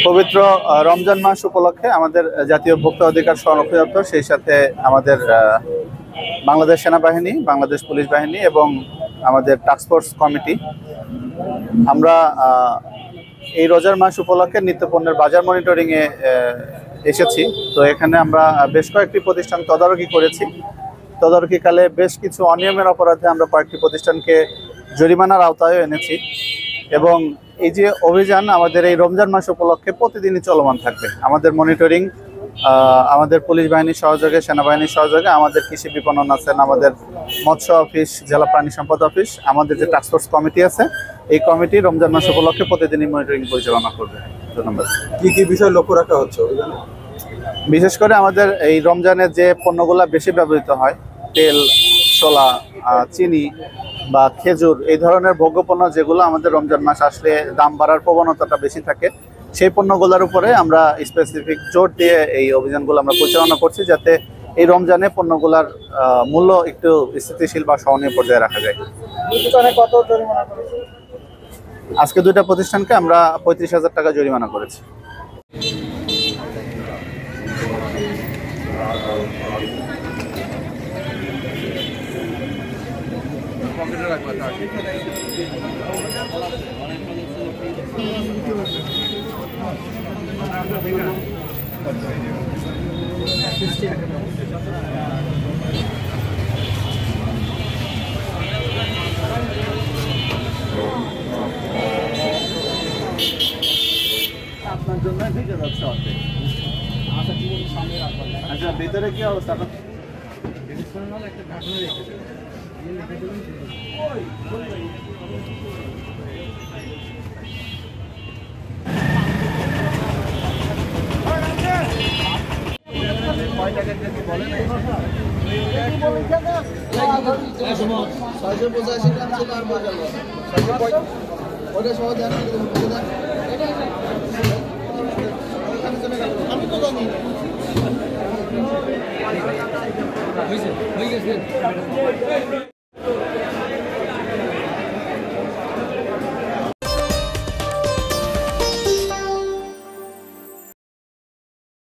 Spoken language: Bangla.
পবিত্র রমজান মাস উপলক্ষে আমাদের জাতীয় ভোক্তা অধিকার সংরক্ষণ দপ্তর, সেই সাথে আমাদের বাংলাদেশ সেনাবাহিনী, বাংলাদেশ পুলিশ বাহিনী এবং আমাদের টাস্কফোর্স কমিটি, আমরা এই রোজার মাস উপলক্ষে নিত্যপণ্যের বাজার মনিটরিংয়ে এসেছি। তো এখানে আমরা বেশ কয়েকটি প্রতিষ্ঠান তদারকি করেছি। তদারকিকালে বেশ কিছু অনিয়মের অপরাধে আমরা কয়েকটি প্রতিষ্ঠানকে জরিমানার আওতায় এনেছি এবং এই যে অভিযান আমাদের এই রমজান মাস উপলক্ষে প্রতিদিনই চলমান থাকবে। আমাদের মনিটরিং আমাদের পুলিশ বাহিনীর সহযোগে, সেনাবাহিনীর সহযোগে, আমাদের কৃষি বিপণন আছেন, আমাদের মৎস্য অফিস, জেলা প্রাণী সম্পদ অফিস, আমাদের যে টাস্কফোর্স কমিটি আছে, এই কমিটি রমজান মাস উপলক্ষে প্রতিদিনই মনিটরিং পরিচালনা করবে। ধন্যবাদ। কি কি বিষয় লক্ষ্য রাখা হচ্ছে? বিশেষ করে আমাদের এই রমজানের যে পণ্যগুলা বেশি ব্যবহৃত হয়, তেল, ছোলা, চিনি বা খেজুর, এই ধরনের ভোগ্যপণ্য যেগুলো আমাদের রমজান মাস আসলে দাম বাড়ার প্রবণতাটা বেশি থাকে, সেই পণ্যগুলোর উপরে আমরা স্পেসিফিক জোর দিয়ে এই অভিযানগুলো আমরা পরিচালনা করছি, যাতে এই রমজানে পণ্যগুলোর মূল্য একটু স্থিতিশীল বা সহনীয় পর্যায়ে রাখা যায়। আজকে দুইটা প্রতিষ্ঠানকে আমরা 35,000 টাকা জরিমানা করেছি। আপনার জন্য ভিজে যাচ্ছে অর্ধেক। আচ্ছা, ভিতরে কি অবস্থা? আমি তো জানি হয়ে গেছে